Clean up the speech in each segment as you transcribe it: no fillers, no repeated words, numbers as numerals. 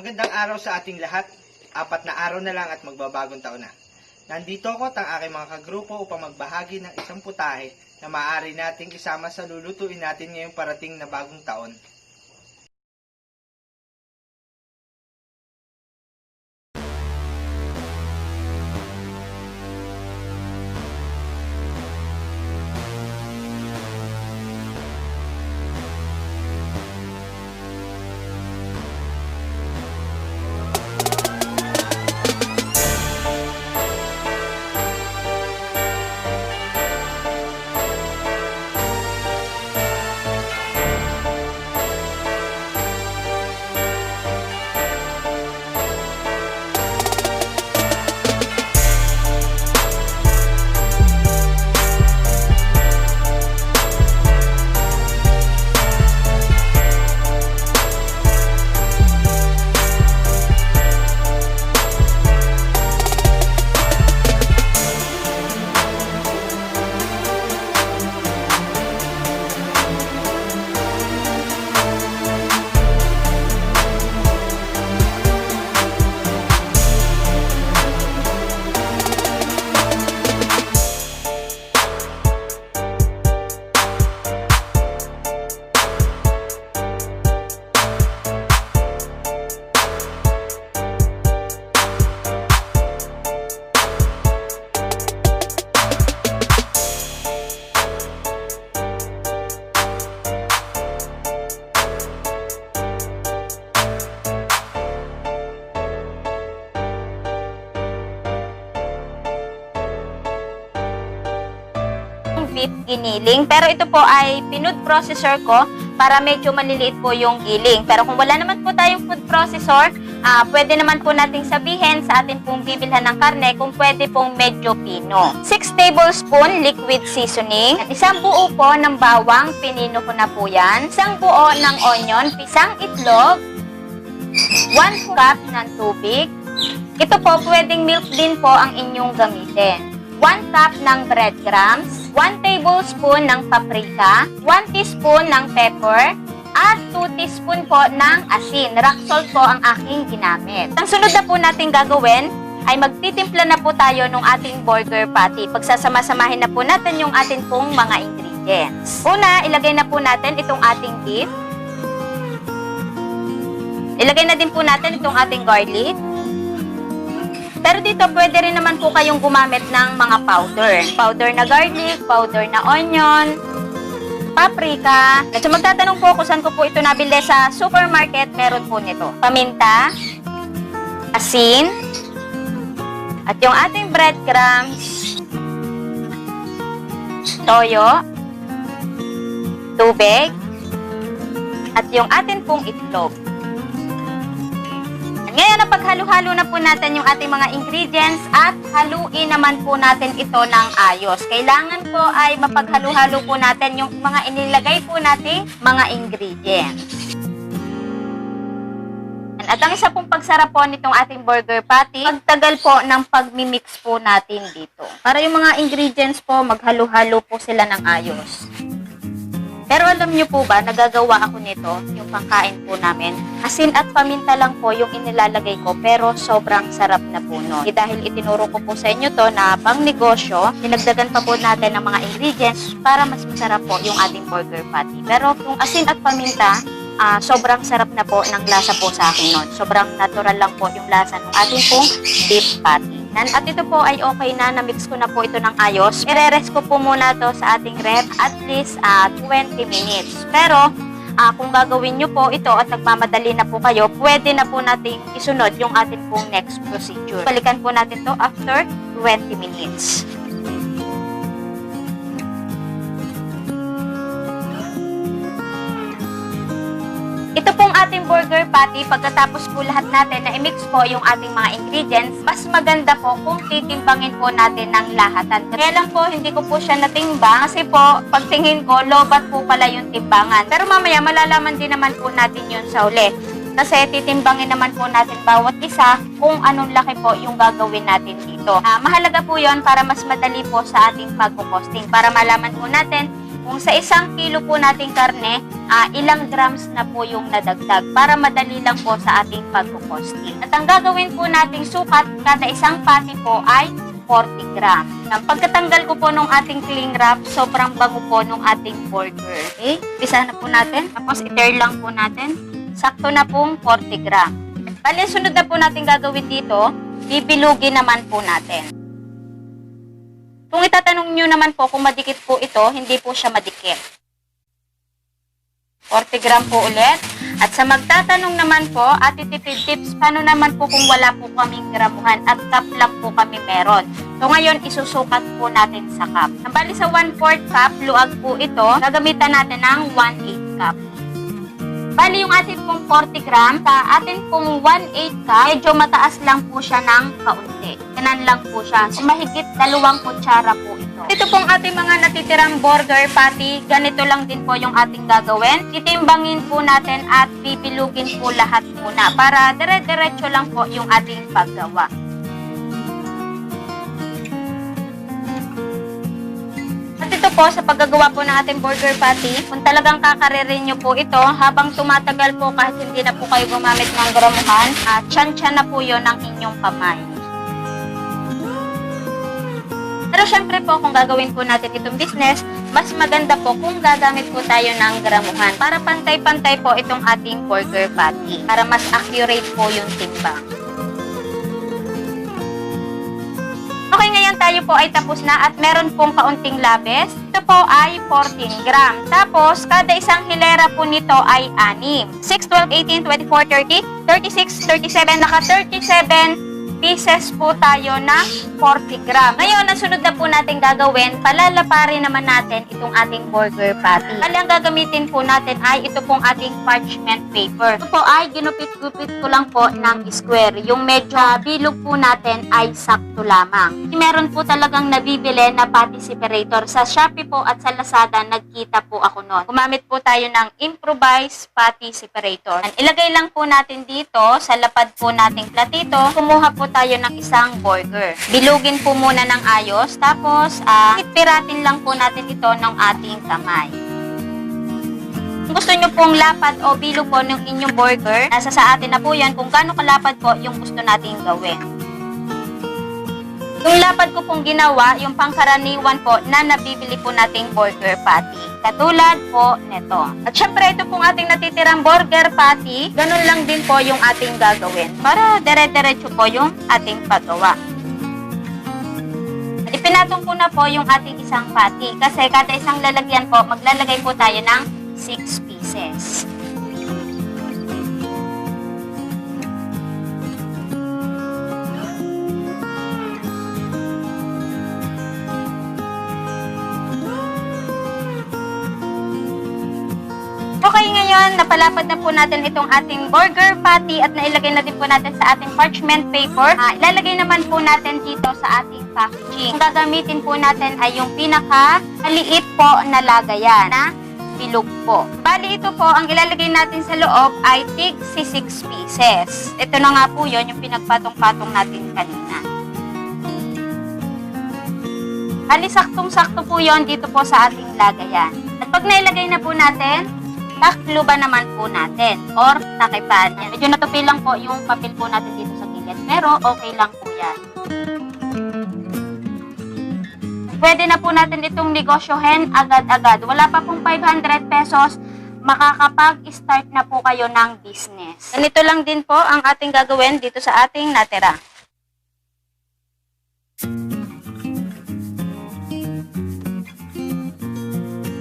Magandang araw sa ating lahat. 4 na araw na lang at magbabagong taon na. Nandito ako at ang aking mga kagrupo upang magbahagi ng isang putahe na maaari nating isama sa lulutuin natin ngayong parating na bagong taon. Beef giniling, pero ito po ay pinood processor ko para medyo maliliit po yung giling. Pero kung wala naman po tayong food processor, pwede naman po nating sabihin sa atin pong bibilhan ng karne kung pwede pong medyo pino. 6 tablespoon liquid seasoning, isang buo po ng bawang, pinino ko na po yan, isang buo ng onion, isang itlog, 1 cup ng tubig. Ito po, pwedeng milk din po ang inyong gamitin. 1 cup ng breadcrumbs, 1 tablespoon ng paprika, 1 teaspoon ng pepper, at 2 teaspoon po ng asin. Rock salt po ang aking ginamit. Ang sunod na po natin gagawin ay magtitimpla na po tayo ng ating burger patty. Pagsasama-samahin na po natin yung ating pong mga ingredients. Una, ilagay na po natin itong ating beef. Ilagay na din po natin itong ating garlic. Pero dito, pwede rin naman po kayong gumamit ng mga powder. Powder na garlic, powder na onion, paprika. At so magtatanong po kung saan ko po ito nabili sa supermarket, meron po nito. Paminta, asin, at yung ating breadcrumbs, toyo, tubig, at yung atin pong itlog. Ngayon, napaghalo-halo na po natin yung ating mga ingredients at haluin naman po natin ito ng ayos. Kailangan po ay mapaghalo-halo po natin yung mga inilagay po nating mga ingredients. At ang isa pong pagsarap po nitong ating burger patty, pagtagal po ng pagmimix po natin dito. Para yung mga ingredients po, maghalo-halo po sila ng ayos. Pero alam nyo po ba, nagagawa ako nito, yung pangkain po namin. Asin at paminta lang po yung inilalagay ko, pero sobrang sarap na po no. Dahil itinuro ko po sa inyo to na pang negosyo, dinagdagan pa po natin ng mga ingredients para mas masarap po yung ating burger patty. Pero kung asin at paminta, sobrang sarap na po ng lasa po sa akin nun. Sobrang natural lang po yung lasa ng ating pong beef patty. At ito po ay okay na, na-mix ko na po ito ng ayos. I-rest ko po muna to sa ating ref at least 20 minutes. Pero kung gagawin nyo po ito at nagmamadali na po kayo, pwede na po nating isunod yung ating pong next procedure. Balikan po natin to after 20 minutes. Ito pong ating burger patty, pagkatapos po lahat natin na i-mix po yung ating mga ingredients, mas maganda po kung titimbangin po natin ng lahatan. Kaya lang po, hindi ko po siya natimbang kasi po, pagtingin ko, lobat po pala yung timbangan. Pero mamaya, malalaman din naman po natin yun sa uli. Kasi titimbangin naman po natin bawat isa kung anong laki po yung gagawin natin dito. Mahalaga po yon para mas madali po sa ating pagpo-posting. Para malaman po natin kung sa 1 kilo po nating karne, ilang grams na po yung nadagdag para madali lang po sa ating pagkukosting. At ang gagawin po nating sukat kada isang patty po ay 40 gram. Pagkatanggal ko po nung ating cling wrap, sobrang bango po nung ating burger. Okay? Pisa na po natin. Tapos i-tear lang po natin. Sakto na pong 40 gram. Bali, sunod na po natin gagawin dito, bibilugin naman po natin. Kung itatanong nyo naman po kung madikit po ito, hindi po siya madikit. 40 gram po ulit. At sa magtatanong naman po, Ate Tipid Tips, paano naman po kung wala po kaming gramuhan at cup lang po kami meron? So ngayon, isusukat po natin sa cup. Bali sa 1/4 cup, luag po ito, gagamitan natin ng 1/8 cup. Bali yung atin pong 40 gram, sa atin pong 1/8 cup, medyo mataas lang po siya ng kaunti. Kanan lang po siya. So, mahigit 2 kutsara po ito. Ito pong ating mga natitirang burger patty, ganito lang din po yung ating gagawin. Titimbangin po natin at pipilugin po lahat muna para dire-diretso lang po yung ating paggawa. At ito po, sa paggagawa po ng ating burger patty, kung talagang kakaririn nyo po ito, habang tumatagal po kahit hindi na po kayo gumamit ng gramuhan, tiyan-tiyan na po yun ng inyong kamay. Pero syempre po, kung gagawin po natin itong business, mas maganda po kung gagamit po tayo ng gramuhan para pantay-pantay po itong ating burger patty, para mas accurate po yung timbang. Okay, ngayon tayo po ay tapos na at meron pong kaunting labis. Ito po ay 14 gram. Tapos, kada isang hilera po nito ay 6. 6, 12, 18, 24, 30, 36, 37, naka 37 pieces po tayo na 40 gram. Ngayon, ang sunod na po natin gagawin, palalaparin naman natin itong ating burger patty. Kali ang gagamitin po natin ay ito pong ating parchment paper. Ito po ay ginupit-gupit ko lang po ng square. Yung medyo bilog po natin ay sakto lamang. Meron po talagang nabibili na patty separator. Sa Shopee po at sa Lazada, nagkita po ako noon. Gumamit po tayo ng improvised patty separator. Ilagay lang po natin dito sa lapad po nating platito. Kumuha po tayo ng isang burger. Bilugin po muna ng ayos, tapos itpiratin lang po natin ito ng ating kamay. Kung gusto nyo pong lapad o bilog po ng inyong burger, nasa sa atin na po yan kung gaano kalapad po yung gusto nating gawin. Yung lapad ko pong ginawa, yung pangkaraniwan po na nabibili po nating burger patty. Katulad po nito. At syempre, ito pong ating natitirang burger patty, ganun lang din po yung ating gagawin. Para dire-diretso po yung ating paggawa. At ipinatong ko na po yung ating isang patty. Kasi kada isang lalagyan po, maglalagay po tayo ng 6 pieces. Okay, ngayon, napalapad na po natin itong ating burger patty at nailagay na din po natin sa ating parchment paper. Ilalagay naman po natin dito sa ating packaging. Ang gagamitin po natin ay yung pinaka-maliit po na lagayan na bilog po. Bali, ito po, ang ilalagay natin sa loob ay tig 6 pieces. Ito na nga po yun, yung pinagpatong-patong natin kanina. Bali, saktong-sakto po yun dito po sa ating lagayan. At pag nailagay na po natin, takluban naman po natin or takipan. Medyo natupi lang po yung papel po natin dito sa gilid. Pero okay lang po yan. Pwede na po natin itong negosyohin agad-agad. Wala pa pong 500 pesos, makakapag-start na po kayo ng business. Ganito lang din po ang ating gagawin dito sa ating natira.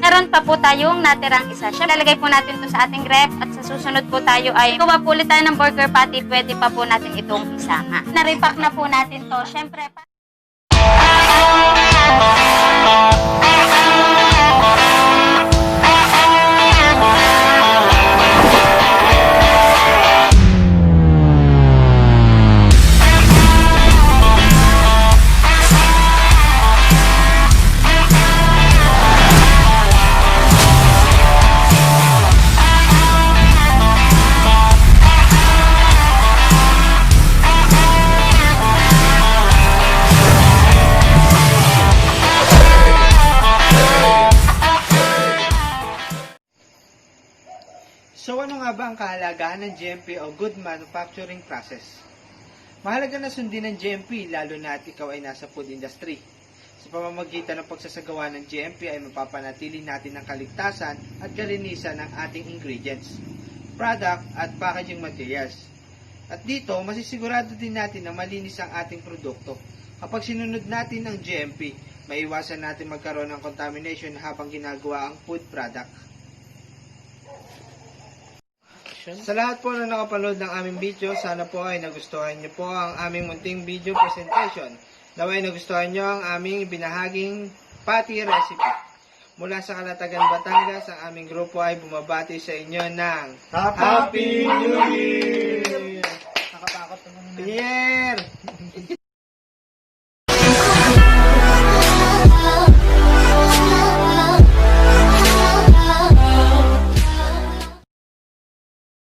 Meron pa po tayong natirang isa. Siya, lalagay po natin to sa ating rep at sa susunod po tayo ay gawa po ulit tayo ng burger patty, pwede pa po natin itong isama. Na-repack na po natin to. Syempre, So ano nga ba ang kahalagahan ng GMP o Good Manufacturing Process? Mahalaga na sundin ng GMP lalo na at ikaw ay nasa food industry. Sa pamamagitan ng pagsasagawa ng GMP ay mapapanatili natin ang kaligtasan at kalinisan ng ating ingredients, product at packaging materials. At dito, masisigurado din natin na malinis ang ating produkto. Kapag sinunod natin ang GMP, maiwasan natin magkaroon ng contamination habang ginagawa ang food product. Sa lahat po na nakapanood ng aming video, sana po ay nagustuhan niyo po ang aming munting video presentation. Naway nagustuhan niyo ang aming binahaging patty recipe. Mula sa Kalatagan, Batangas, ang aming grupo ay bumabati sa inyo ng Happy New Year! Nakatakot naman. Year!